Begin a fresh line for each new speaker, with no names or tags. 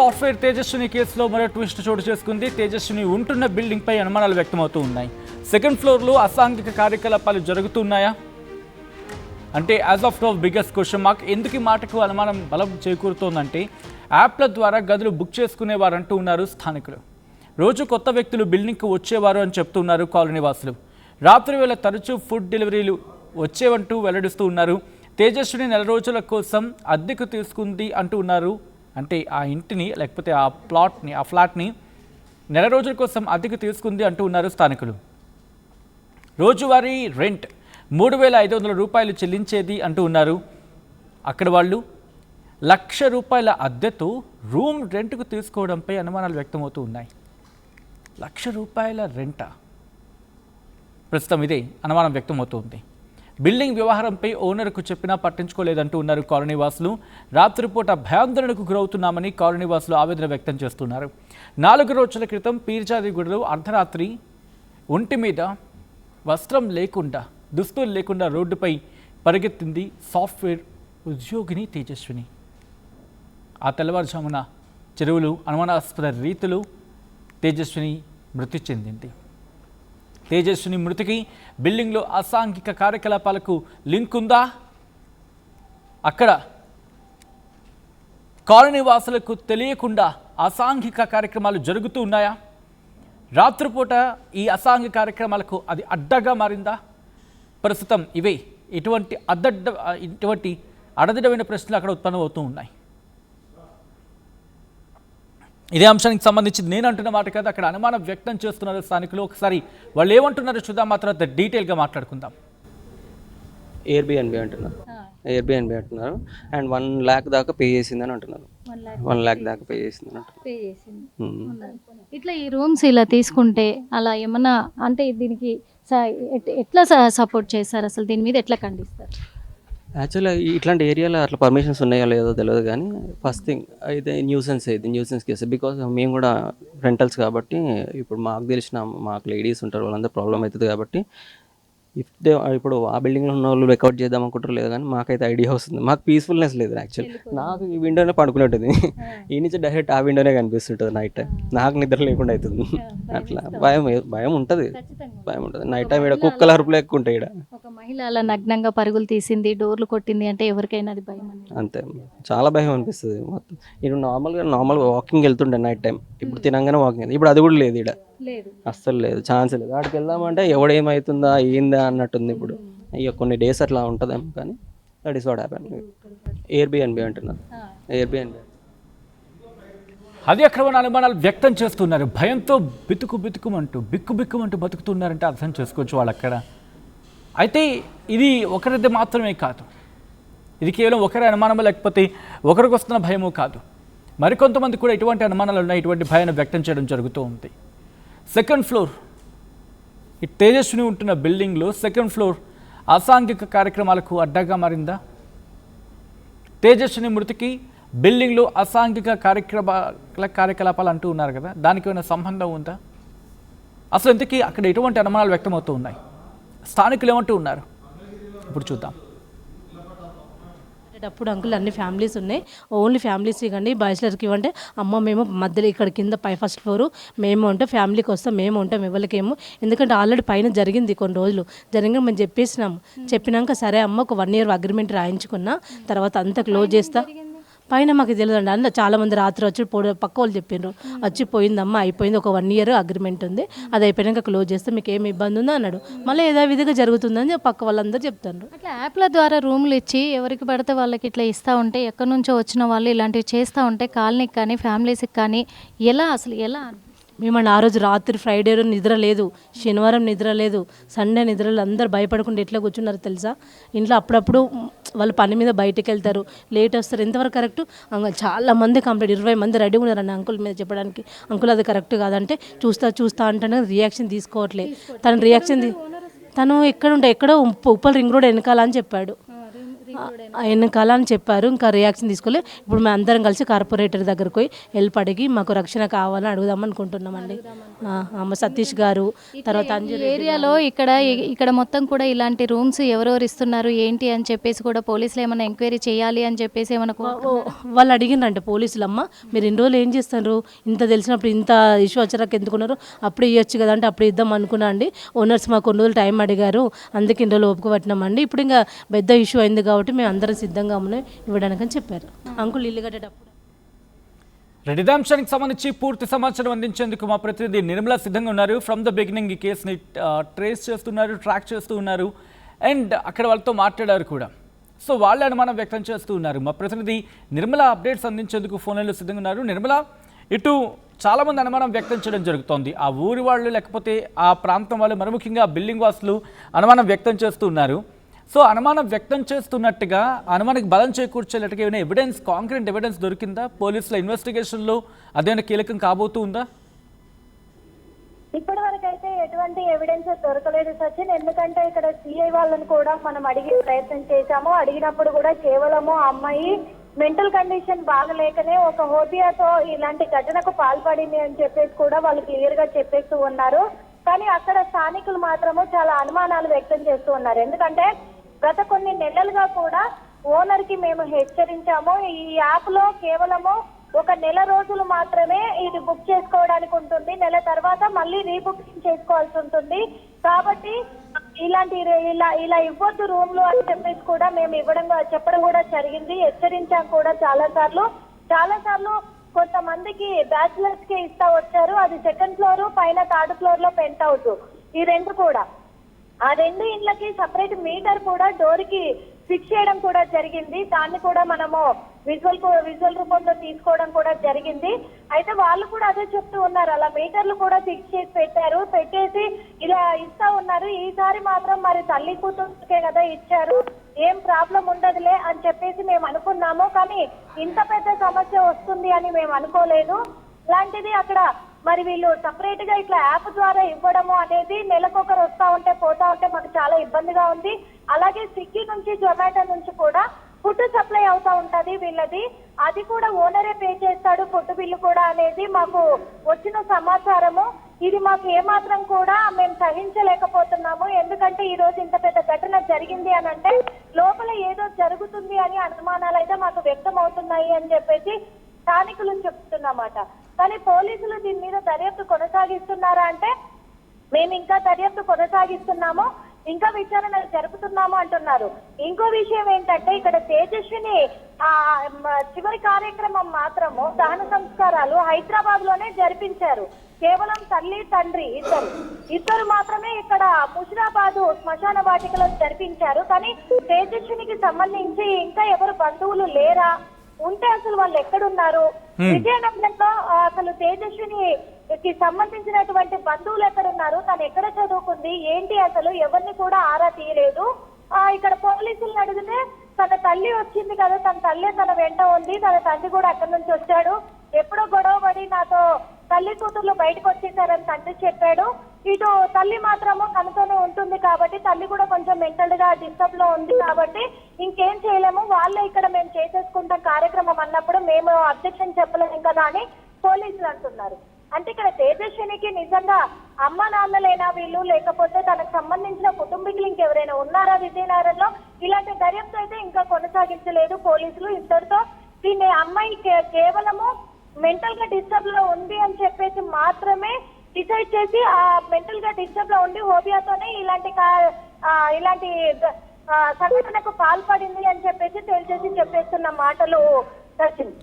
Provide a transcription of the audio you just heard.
Software Tejaswini కేసులో మరో twist చోటు చేసుకుంది. తేజస్విని ఉంటున్న బిల్డింగ్ పై అనుమానాలు వ్యక్తమవుతూ ఉన్నాయి. సెకండ్ ఫ్లోర్లో అసాంఘిక కార్యకలాపాలు జరుగుతున్నాయా అంటే as of now biggest question mark. ఎందుకు ఈ మాటకు అనుమానం బలం చేకూరుతోందంటే యాప్ల ద్వారా గదులు బుక్ చేసుకునేవారు అంటూ ఉన్నారు స్థానికులు. రోజు కొత్త వ్యక్తులు బిల్డింగ్కు వచ్చేవారు అని చెప్తున్నారు కాలనీ వాసులు. రాత్రి వేళ తరచూ ఫుడ్ డెలివరీలు వచ్చేవంటూ వెల్లడిస్తూ ఉన్నారు. తేజస్విని నెల రోజుల కోసం అద్దెకు తీసుకుంది అంటూ ఉన్నారు. అంటే ఆ ఇంటిని లేకపోతే ఆ ప్లాట్ని ఆ ఫ్లాట్ని నెల రోజుల కోసం అద్దెకు తీసుకుంది అంటూ ఉన్నారు స్థానికులు. రోజువారీ రెంట్ 3,500 రూపాయలు చెల్లించేది అంటూ ఉన్నారు. అక్కడ వాళ్ళు ₹1,00,000 అద్దెతో రూమ్ రెంట్కు తీసుకోవడంపై అనుమానాలు వ్యక్తమవుతూ ఉన్నాయి. ₹1,00,000 రెంటా? ప్రస్తుతం ఇదే అనుమానం వ్యక్తమవుతోంది. బిల్డింగ్ వ్యవహారంపై ఓనర్కు చెప్పినా పట్టించుకోలేదంటూ ఉన్నారు కాలనీ వాసులు. రాత్రిపూట భయాందోళనకు గురవుతున్నామని కాలనీ వాసులు ఆవేదన వ్యక్తం చేస్తున్నారు. 4 రోజుల క్రితం పీర్జాదిగూడలో అర్ధరాత్రి ఒంటి మీద వస్త్రం లేకుండా దుస్తులు లేకుండా రోడ్డుపై పరిగెత్తింది సాఫ్ట్వేర్ ఉద్యోగిని తేజస్విని. ఆ తెల్లవారుజామున చెరువులు అనుమానాస్పద రీతిలో తేజస్విని మృతి చెందింది. తేజస్విని మృతికి బిల్డింగ్లో అసాంఘిక కార్యకలాపాలకు లింక్ ఉందా? అక్కడ కాలనీ వాసులకు తెలియకుండా అసాంఘిక కార్యక్రమాలు జరుగుతూ ఉన్నాయా? రాత్రిపూట ఈ అసాంఘిక కార్యక్రమాలకు అది అడ్డగా మారిందా? ప్రస్తుతం ఇవే ఇటువంటి అడదిడమైన ప్రశ్నలు అక్కడ ఉత్పన్నమవుతూ ఉన్నాయి. ఇదే అంశానికి సంబంధించి నేను అంటున్న మాట కాదు, అక్కడ అనుమానం వ్యక్తం చేస్తున్నారు స్థానికులు. ఒకసారి వాళ్ళు ఏమంటున్నారో చూద్దాం, మాత్రం డీటెయిల్గా మాట్లాడుకుందాం.
ఎయిర్బిఎన్బి అంటున్నారు అండ్ 1 lakh దాకా పే చేసిందని అంటున్నారు. 1 lakh దాకా పే చేసిందని అంటున్నారు.
ఇట్లా ఈ రూమ్స్ ఇలా తీసుకుంటే అలా ఏమన్నా అంటే దీనికి ఎట్లా సపోర్ట్ చేస్తారు? అసలు దీని మీద ఎట్లా ఖండిస్తారు?
యాక్చువల్గా ఇట్లాంటి ఏరియాలో అట్లా పర్మిషన్స్ ఉన్నాయో లేదో తెలియదు, కానీ ఫస్ట్ థింగ్ అయితే న్యూసెన్స్ కేసు. బికాజ్ మేము కూడా రెంటల్స్ కాబట్టి ఇప్పుడు మాకు లేడీస్ ఉంటారు, వాళ్ళందరూ ప్రాబ్లం అవుతుంది కాబట్టి ఇప్పుడు ఆ బిల్డింగ్లో ఉన్న వాళ్ళు రికార్డ్ చేద్దాం అనుకుంటారు లేదు, కానీ మాకైతే ఐడియా వస్తుంది. మాకు పీస్ఫుల్నెస్ లేదు. యాక్చువల్లీ నాకు ఈ విండోనే పడుకునేటుంది, ఈ నుంచి డైరెక్ట్ ఆ విండోనే కనిపిస్తుంటుంది నైట్ టైం. నాకు నిద్ర లేకుండా అవుతుంది. అట్లా భయం ఉంటుంది నైట్ టైం. ఇక్కడ కుక్కల అరుపులు ఎక్కువ ఉంటాయి. ఇక్కడ
ఒక మహిళ అలా నగ్నంగా పరుగులు తీసింది, డోర్లు కొట్టింది అంటే ఎవరికైనా అది భయం
అంతే, చాలా భయం అనిపిస్తుంది. మొత్తం ఇప్పుడు నార్మల్గా వాకింగ్ వెళ్తుండే నైట్ టైం, ఇప్పుడు తినంగానే వాకింగ్, ఇప్పుడు అది కూడా లేదు. ఇక్కడ అస్సలు లేదు, ఛాన్స్ లేదు. అక్కడికి వెళ్దామంటే ఎవడేమవుతుందా ఏందా అన్నట్టుంది. ఇప్పుడు ఇక కొన్ని డేస్ అట్లా ఉంటుందేమో, కానీ that is what happen. Airbnb అంటున్నారు. ఎయిర్బిఎన్బి
అది అక్రమ అనుమానాలు వ్యక్తం చేస్తున్నారు. భయంతో బిక్కుమంటూ బతుకుతున్నారంటే అర్థం చేసుకోవచ్చు వాళ్ళు అక్కడ. అయితే ఇది ఒకరిది మాత్రమే కాదు, ఇది కేవలం ఒకరి అనుమానమో లేకపోతే ఒకరికి వస్తున్న భయమో కాదు. మరికొంతమంది కూడా ఇటువంటి అనుమానాలు ఉన్నాయి, ఇటువంటి భయాన్ని వ్యక్తం చేయడం జరుగుతూ ఉంది. సెకండ్ ఫ్లోర్, ఈ తేజస్విని ఉంటున్న బిల్డింగ్లో సెకండ్ ఫ్లోర్ అసాంఘిక కార్యక్రమాలకు అడ్డగా మారిందా? తేజస్విని మృతికి బిల్డింగ్లో అసాంఘిక కార్యకలాపాలు అంటూ ఉన్నారు కదా, దానికి ఏమైనా సంబంధం ఉందా? అసలు ఇంతకీ అక్కడ ఎటువంటి అనుమానాలు వ్యక్తమవుతూ ఉన్నాయి? స్థానికులు ఏమంటూ ఉన్నారు ఇప్పుడు చూద్దాం.
అప్పుడు అంకుల్ అన్ని ఫ్యామిలీస్ ఉన్నాయి, ఓన్లీ ఫ్యామిలీస్ ఇవ్వండి, బ్యాచిలర్కి ఇవ్వండి. అమ్మ మేము మధ్యలో ఇక్కడ కింద ఫస్ట్ ఫ్లోరు మేము ఉంటాం, ఫ్యామిలీకి వస్తాం, మేము ఉంటాం, ఎవరికేమో. ఎందుకంటే ఆల్రెడీ పైన జరిగింది, కొన్ని రోజులు జరిగిన మేము చెప్పినాక సరే అమ్మ ఒక 1 year అగ్రిమెంట్ రాయించుకున్నా, తర్వాత అంతా క్లోజ్ చేస్తా. పైన మాకు తెలియదండి, అందులో చాలామంది రాత్రి వచ్చి పక్క వాళ్ళు చెప్పిండ్రు, వచ్చి పోయిందమ్మా అయిపోయింది, ఒక 1 year అగ్రిమెంట్ ఉంది, అది అయిపోయాక క్లోజ్ చేస్తే మీకు ఏమి ఇబ్బంది ఉందో అన్నాడు. మళ్ళీ ఏదో విధిగా జరుగుతుందని పక్క వాళ్ళందరూ చెప్తారు.
అట్లా యాప్ల ద్వారా రూమ్లు ఇచ్చి ఎవరికి పడితే వాళ్ళకి ఇట్లా ఇస్తూ ఉంటే, ఎక్కడి నుంచో వచ్చిన వాళ్ళు ఇలాంటివి చేస్తూ ఉంటే కాలనీకి కానీ ఫ్యామిలీస్కి కానీ ఎలా
మేమండి ఆ రోజు రాత్రి ఫ్రైడే రోజు నిద్ర లేదు, శనివారం నిద్ర లేదు, సండే నిద్ర లేదు. అందరు భయపడకుండా ఎట్లా కూర్చున్నారు తెలుసా? ఇంట్లో అప్పుడప్పుడు వాళ్ళు పని మీద బయటకు వెళ్తారు, లేట్ వస్తారు. ఎంతవరకు కరెక్ట్? చాలా మంది కంప్లీట్ 20 మంది రెడీ ఉన్నారండి అంకుల్ మీద చెప్పడానికి. అంకుల్ అది కరెక్ట్ కాదంటే చూస్తా అంటేనే రియాక్షన్ తీసుకోవట్లేదు. తను ఎక్కడ ఎక్కడో ఉప్పల్ రింగ్ రోడ్ వెనకాల అని చెప్పాడు. వెనకాల అని చెప్పారు. ఇంకా రియాక్షన్ తీసుకోలే. ఇప్పుడు మేము అందరం కలిసి కార్పొరేటర్ దగ్గరకు పోయి హెల్ప్ అడిగి మాకు రక్షణ కావాలని అడుగుదాం అనుకుంటున్నామండి. సతీష్ గారు, తర్వాత అంజలి
ఏరియాలో ఇక్కడ మొత్తం కూడా ఇలాంటి రూమ్స్ ఎవరెవరు ఇస్తున్నారు ఏంటి అని చెప్పేసి కూడా పోలీసులు ఏమైనా ఎంక్వైరీ చేయాలి అని చెప్పేసి ఏమైనా
వాళ్ళు అడిగినంటే పోలీసులు, అమ్మ మీరు ఇన్ని రోజులు ఏం చేస్తారు, ఇంత తెలిసినప్పుడు ఇంత ఇష్యూ వచ్చాక ఎందుకున్నారు, అప్పుడు ఇవ్వచ్చు కదా అంటే అప్పుడు ఇద్దాం అనుకున్నా అండి. ఓనర్స్ మాకు కొన్ని రోజులు టైం అడిగారు, అందుకే ఇన్ని రోజులు ఓపిక పట్టినామండి. ఇప్పుడు ఇంకా పెద్ద ఇష్యూ అయింది కాబట్టి మేము అందరం సిద్ధంగా ఉన్నాయి ఇవ్వడానికి అని చెప్పారు. అంకుల్ ఇల్లు కట్టేటప్పుడు
రెడ్డి అంశానికి సంబంధించి పూర్తి సమాచారం అందించేందుకు మా ప్రతినిధి నిర్మల సిద్ధంగా ఉన్నారు. ఫ్రమ్ ద బిగినింగ్ ఈ కేసుని ట్రేస్ చేస్తున్నారు, ట్రాక్ చేస్తూ ఉన్నారు అండ్ అక్కడ వాళ్ళతో మాట్లాడారు కూడా. సో వాళ్ళ అనుమానం వ్యక్తం చేస్తూ ఉన్నారు. మా ప్రతినిధి నిర్మల అప్డేట్స్ అందించేందుకు ఫోన్లో సిద్ధంగా ఉన్నారు. నిర్మల, ఇటు చాలామంది అనుమానం వ్యక్తం చేయడం జరుగుతోంది. ఆ ఊరి వాళ్ళు లేకపోతే ఆ ప్రాంతం వాళ్ళు, మరి ముఖ్యంగా బిల్డింగ్ వాసులు అనుమానం వ్యక్తం చేస్తూ ఉన్నారు. సో అనుమానం వ్యక్తం చేస్తున్నట్టుగా అనుమానానికి బలం చేకూర్చేటట్టుగా ఏమైనా ఎవిడెన్స్, కాంక్రీట్ ఎవిడెన్స్ దొరికిందా? పోలీసుల ఇన్వెస్టిగేషన్లో అదేమైనా కీలకం కాబోతూ ఉందా?
ఇప్పటి వరకు అయితే ఎటువంటి ఎవిడెన్స్ దొరకలేదు సచిన్. ఎందుకంటే ఇక్కడ సిఐ వాళ్ళని కూడా మనం అడిగే ప్రయత్నం చేశాము. అడిగినప్పుడు కూడా కేవలము ఆ అమ్మాయి మెంటల్ కండిషన్ బాగలేకనే ఒక హోబియాతో ఇలాంటి ఘటనకు పాల్పడింది అని చెప్పేసి కూడా వాళ్ళు క్లియర్ గా చెప్పేస్తూ ఉన్నారు. కానీ అక్కడ స్థానికులు మాత్రము చాలా అనుమానాలు వ్యక్తం చేస్తూ ఉన్నారు. ఎందుకంటే గత కొన్ని నెలలుగా కూడా ఓనర్ కి మేము హెచ్చరించాము, ఈ యాప్ లో కేవలము ఒక నెల రోజులు మాత్రమే ఇది బుక్ చేసుకోవడానికి ఉంటుంది, నెల తర్వాత మళ్ళీ రీబుకింగ్ చేసుకోవాల్సి ఉంటుంది. కాబట్టి ఇలా ఇవ్వద్దు రూమ్ లో అని చెప్పేసి కూడా మేము చెప్పడం కూడా జరిగింది. హెచ్చరించాం కూడా చాలా సార్లు. కొంతమందికి బ్యాచిలర్స్ కి ఇస్తా వచ్చారు. అది సెకండ్ ఫ్లోర్, పైన థర్డ్ ఫ్లోర్ లో పెంట్ హౌస్, ఈ రెండు కూడా. ఆ రెండు ఇళ్ళకి సపరేట్ మీటర్ కూడా డోర్ కి ఫిక్స్ చేయడం కూడా జరిగింది. దాన్ని కూడా మనము విజువల్ రూపంలో తీసుకోవడం కూడా జరిగింది. అయితే వాళ్ళు కూడా అదే చెప్తూ ఉన్నారు, అలా మీటర్లు కూడా ఫిక్స్ చేసి పెట్టేసి ఇలా ఇస్తా ఉన్నారు. ఈసారి మాత్రం మరి తల్లి కూతురుకే కదా ఇచ్చారు, ఏం ప్రాబ్లం ఉండదులే అని చెప్పేసి మేము అనుకున్నాము. కానీ ఇంత పెద్ద సమస్య వస్తుంది అని మేము అనుకోలేదు. ఇలాంటిది అక్కడ మరి వీళ్ళు సపరేట్ గా ఇట్లా యాప్ ద్వారా ఇవ్వడము అనేది నెలకొకరు వస్తా ఉంటే పోతా ఉంటే మాకు చాలా ఇబ్బందిగా ఉంది. అలాగే స్విగ్గీ నుంచి, జొమాటో నుంచి కూడా ఫుడ్ సప్లై అవుతా ఉంటది వీళ్ళది. అది కూడా ఓనరే పే చేస్తాడు ఫుడ్ బిల్లు కూడా అనేది మాకు వచ్చిన సమాచారము. ఇది మాకు ఏమాత్రం కూడా మేము సహించలేకపోతున్నాము. ఎందుకంటే ఈ రోజు ఇంత పెద్ద ఘటన జరిగింది అని అంటే లోపల ఏదో జరుగుతుంది అని అనుమానాలు అయితే మాకు వ్యక్తం అవుతున్నాయి అని చెప్పేసి స్థానికులు చెప్తున్నమాట. కానీ పోలీసులు దీని మీద దర్యాప్తు కొనసాగిస్తున్నారా అంటే మేము ఇంకా దర్యాప్తు కొనసాగిస్తున్నాము, ఇంకా విచారణ జరుపుతున్నాము అంటున్నారు. ఇంకో విషయం ఏంటంటే ఇక్కడ తేజస్విని చివరి కార్యక్రమం మాత్రము దహన సంస్కారాలు హైదరాబాద్ లోనే జరిపించారు. కేవలం తల్లి తండ్రి ఇద్దరు మాత్రమే ఇక్కడ ముషిరాబాద్ శ్మశాన వాటికలో జరిపించారు. కానీ తేజస్వినికి సంబంధించి ఇంకా ఎవరు బంధువులు లేరా, ఉంటే అసలు వాళ్ళు ఎక్కడున్నారు, విజయనగరంలో అసలు తేజస్వినికి సంబంధించినటువంటి బంధువులు ఎక్కడున్నారు, తను ఎక్కడ చదువుకుంది ఏంటి అసలు ఎవరిని కూడా ఆరా తీయలేదు. ఇక్కడ పోలీసులను అడిగితే తన తల్లి వచ్చింది కదా, తన తల్లి తన వెంట ఉంది, తన తండ్రి కూడా అక్కడి నుంచి వచ్చాడు, ఎప్పుడో గొడవ పడి నాతో తల్లి కూతుర్లు బయటకు వచ్చేసారని తండ్రి చెప్పాడు. ఇటు తల్లి మాత్రము తనతోనే ఉంటుంది కాబట్టి తల్లి కూడా కొంచెం మెంటల్ గా డిస్టర్బ్ లో ఉంది కాబట్టి ఇంకేం చేయలేము, వాళ్ళే ఇక్కడ మేము చేసేసుకుంటాం కార్యక్రమం అన్నప్పుడు మేము అబ్జెక్షన్ చెప్పలేము కదా అని పోలీసులు అంటున్నారు. అంటే ఇక్కడ తేజస్వినికి నిజంగా అమ్మ నాన్నలేనా వీళ్ళు, లేకపోతే తనకు సంబంధించిన కుటుంబీకులు ఇంకెవరైనా ఉన్నారా విజయనగరంలో? ఇలాంటి దర్యాప్తు అయితే ఇంకా కొనసాగించలేదు పోలీసులు. ఇద్దరితో దీన్ని అమ్మాయి కేవలము మెంటల్ గా డిస్టర్బ్ లో ఉంది అని చెప్పేసి మాత్రమే డిసైడ్ చేసి ఆ మెంటల్ గా డిస్టర్బ్ లో ఉండి హోబియాతోనే ఇలాంటి సంఘటనకు పాల్పడింది అని చెప్పేసి తేల్చేసి చెప్పేస్తున్న మాటలు సచిన్.